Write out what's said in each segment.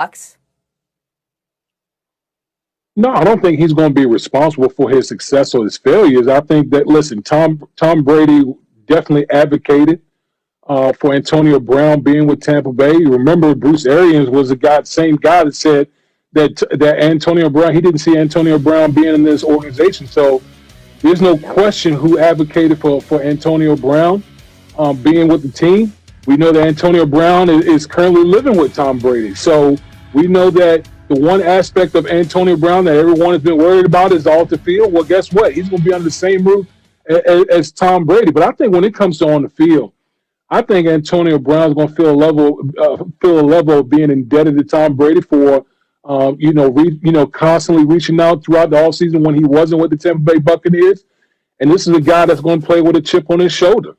Bucks? No, I don't think he's going to be responsible for his success or his failures. I think that, listen, Tom Brady definitely advocated for Antonio Brown being with Tampa Bay. You remember Bruce Arians was the same guy that said that Antonio Brown, he didn't see Antonio Brown being in this organization. So there's no question who advocated for Antonio Brown being with the team. We know that Antonio Brown is currently living with Tom Brady. So we know that the one aspect of Antonio Brown that everyone has been worried about is off the field. Well, guess what? He's going to be under the same roof as Tom Brady. But I think when it comes to on the field, I think Antonio Brown is going to feel a level of being indebted to Tom Brady for, constantly reaching out throughout the offseason when he wasn't with the Tampa Bay Buccaneers. And this is a guy that's going to play with a chip on his shoulder.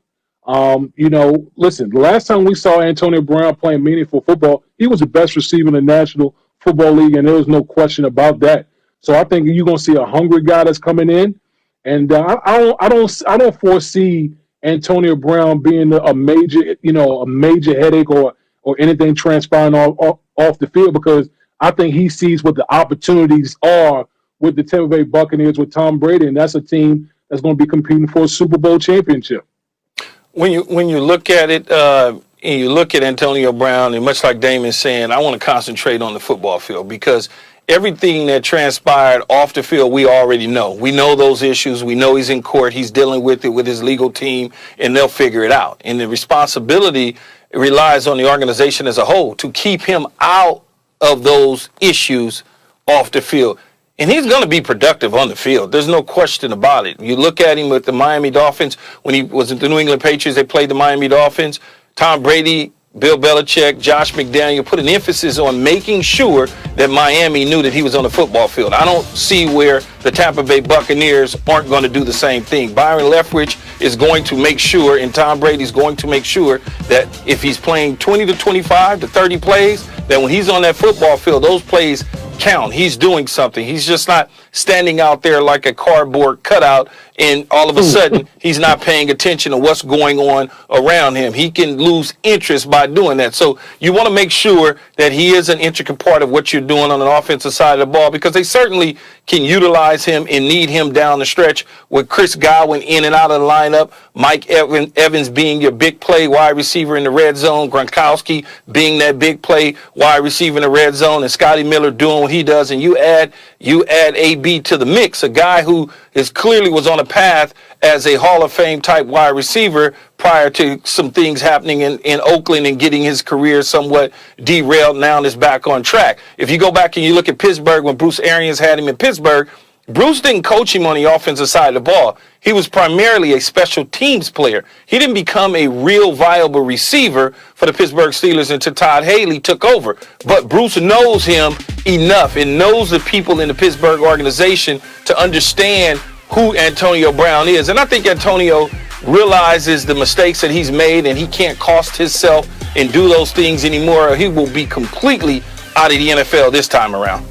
Listen, the last time we saw Antonio Brown playing meaningful football, he was the best receiver in the National Football League, and there was no question about that. So I think you're going to see a hungry guy that's coming in, and I don't foresee Antonio Brown being a major headache or anything transpiring off the field, because I think he sees what the opportunities are with the Tampa Bay Buccaneers with Tom Brady, and that's a team that's going to be competing for a Super Bowl championship. When you look at it, and you look at Antonio Brown, and much like Damon's saying, I want to concentrate on the football field, because everything that transpired off the field, we already know. We know those issues. We know he's in court. He's dealing with it with his legal team, and they'll figure it out. And the responsibility relies on the organization as a whole to keep him out of those issues off the field. And he's going to be productive on the field. There's no question about it. You look at him with the Miami Dolphins. When he was at the New England Patriots, they played the Miami Dolphins. Tom Brady, Bill Belichick, Josh McDaniel put an emphasis on making sure that Miami knew that he was on the football field. I don't see where the Tampa Bay Buccaneers aren't going to do the same thing. Byron Leftwich is going to make sure, and Tom Brady's going to make sure, that if he's playing 20 to 25 to 30 plays, that when he's on that football field, those plays count. He's doing something. He's just not standing out there like a cardboard cutout, and all of a sudden he's not paying attention to what's going on around him. He can lose interest by doing that. So you want to make sure that he is an intricate part of what you're doing on an offensive side of the ball, because they certainly can utilize him and need him down the stretch with Chris Godwin in and out of the lineup, Mike Evans being your big play wide receiver in the red zone, Gronkowski being that big play wide receiver in the red zone, and Scotty Miller doing what he does, and you add AB to the mix, a guy who is clearly was on a path as a Hall of Fame type wide receiver prior to some things happening in Oakland and getting his career somewhat derailed. Now is back on track. If you go back and you look at Pittsburgh, when Bruce Arians had him in Pittsburgh, Bruce didn't coach him on the offensive side of the ball. He was primarily a special teams player. He didn't become a real viable receiver for the Pittsburgh Steelers until Todd Haley took over. But Bruce knows him enough and knows the people in the Pittsburgh organization to understand who Antonio Brown is. And I think Antonio realizes the mistakes that he's made, and he can't cost himself and do those things anymore, or he will be completely out of the NFL this time around.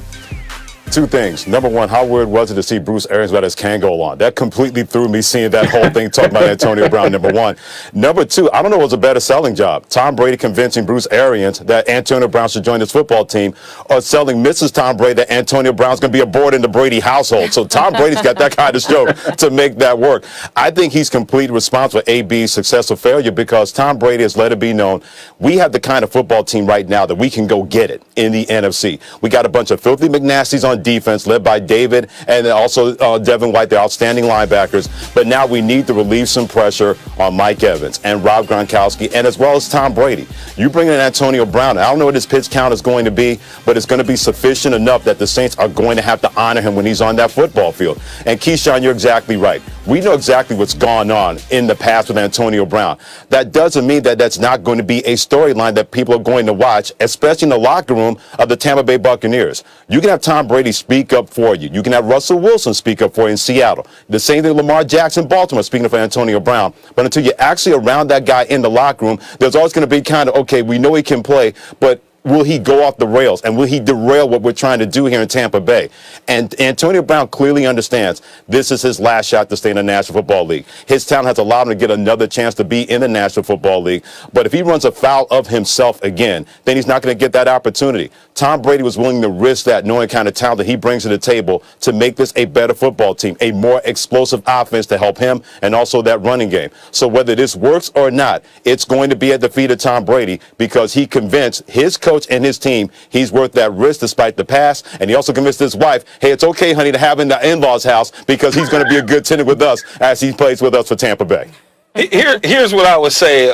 Two things. Number one, how weird was it to see Bruce Arians without his Kango on? That completely threw me, seeing that whole thing talking about Antonio Brown, number one. Number two, I don't know what was a better selling job. Tom Brady convincing Bruce Arians that Antonio Brown should join his football team, or selling Mrs. Tom Brady that Antonio Brown's going to be aboard in the Brady household. So Tom Brady's got that kind of show to make that work. I think he's completely responsible for AB's success or failure, because Tom Brady has let it be known we have the kind of football team right now that we can go get it in the NFC. We got a bunch of filthy McNasties on defense led by David and also Devin White, the outstanding linebackers. But now we need to relieve some pressure on Mike Evans and Rob Gronkowski, and as well as Tom Brady. You bring in Antonio Brown. I don't know what his pitch count is going to be, but it's going to be sufficient enough that the Saints are going to have to honor him when he's on that football field. And Keyshawn, you're exactly right. We know exactly what's gone on in the past with Antonio Brown. That doesn't mean that that's not going to be a storyline that people are going to watch, especially in the locker room of the Tampa Bay Buccaneers. You can have Tom Brady speak up for you. You can have Russell Wilson speak up for you in Seattle. The same thing Lamar Jackson, Baltimore, speaking up for Antonio Brown. But until you're actually around that guy in the locker room, there's always going to be kind of, okay, we know he can play, but will he go off the rails and will he derail what we're trying to do here in Tampa Bay? And Antonio Brown clearly understands this is his last shot to stay in the National Football League. His talent has allowed him to get another chance to be in the National Football League. But if he runs afoul of himself again, then he's not going to get that opportunity. Tom Brady was willing to risk that, knowing kind of talent that he brings to the table to make this a better football team, a more explosive offense to help him, and also that running game. So whether this works or not, it's going to be a defeat of Tom Brady because he convinced his coach and his team he's worth that risk despite the past. And he also convinced his wife, hey, it's okay, honey, to have him in the in-laws house because he's going to be a good tenant with us as he plays with us for Tampa Bay. Here's what I would say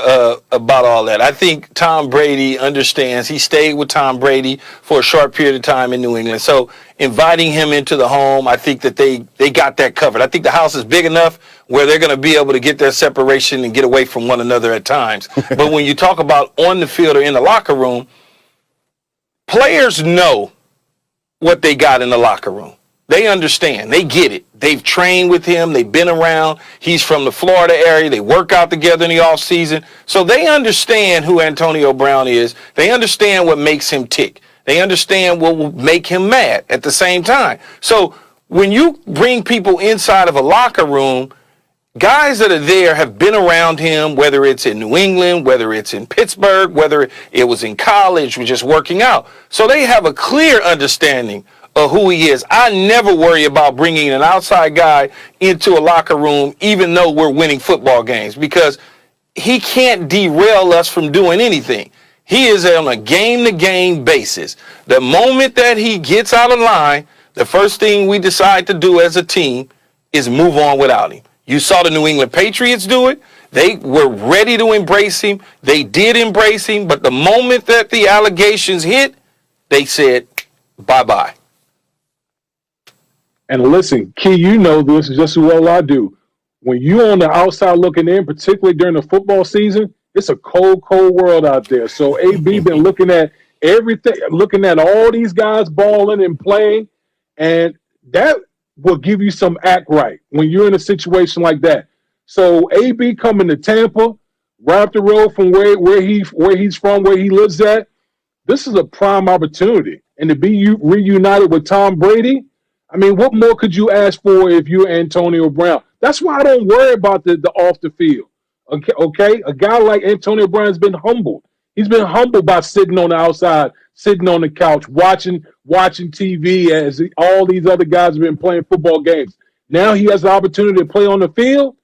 about all that. I think Tom Brady understands. He stayed with Tom Brady for a short period of time in New England. So inviting him into the home, I think that they got that covered. I think the house is big enough where they're going to be able to get their separation and get away from one another at times. But when you talk about on the field or in the locker room, players know what they got in the locker room. They understand. They get it. They've trained with him. They've been around. He's from the Florida area. They work out together in the offseason. So they understand who Antonio Brown is. They understand what makes him tick. They understand what will make him mad at the same time. So when you bring people inside of a locker room, guys that are there have been around him, whether it's in New England, whether it's in Pittsburgh, whether it was in college, or just working out. So they have a clear understanding of who he is. I never worry about bringing an outside guy into a locker room, even though we're winning football games, because he can't derail us from doing anything. He is on a game-to-game basis. The moment that he gets out of line, the first thing we decide to do as a team is move on without him. You saw the New England Patriots do it. They were ready to embrace him. They did embrace him. But the moment that the allegations hit, they said, bye-bye. And listen, Key, you know this just as well as I do. When you're on the outside looking in, particularly during the football season, it's a cold, cold world out there. So AB been looking at everything, looking at all these guys balling and playing, and that will give you some act right when you're in a situation like that. So AB coming to Tampa, right up the road from where he's from, where he lives at, this is a prime opportunity. And to be reunited with Tom Brady, I mean, what more could you ask for if you're Antonio Brown? That's why I don't worry about the off the field. Okay? A guy like Antonio Brown has been humbled. He's been humbled by sitting on the outside, sitting on the couch, watching TV as all these other guys have been playing football games. Now he has the opportunity to play on the field.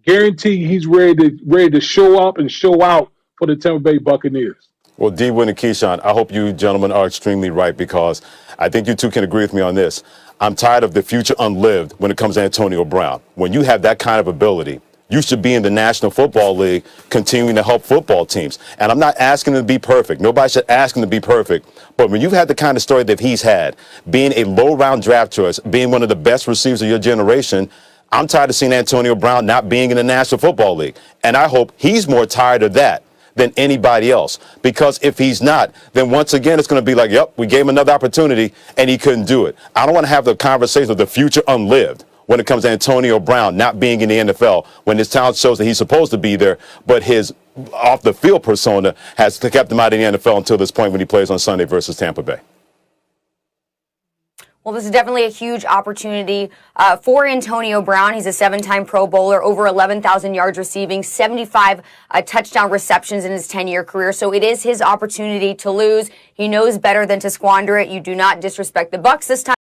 Guarantee he's ready to show up and show out for the Tampa Bay Buccaneers. Well, D. Wynn and Keyshawn, I hope you gentlemen are extremely right because I think you two can agree with me on this. I'm tired of the future unlived when it comes to Antonio Brown. When you have that kind of ability, you should be in the National Football League continuing to help football teams. And I'm not asking him to be perfect. Nobody should ask him to be perfect. But when you've had the kind of story that he's had, being a low-round draft choice, being one of the best receivers of your generation, I'm tired of seeing Antonio Brown not being in the National Football League. And I hope he's more tired of that than anybody else. Because if he's not, then once again, it's going to be like, yep, we gave him another opportunity and he couldn't do it. I don't want to have the conversation of the future unlived when it comes to Antonio Brown not being in the NFL, when his talent shows that he's supposed to be there, but his off-the-field persona has kept him out of the NFL until this point when he plays on Sunday versus Tampa Bay. Well, this is definitely a huge opportunity for Antonio Brown. He's a 7-time Pro Bowler, over 11,000 yards receiving, 75 touchdown receptions in his 10-year career. So it is his opportunity to lose. He knows better than to squander it. You do not disrespect the Bucs this time.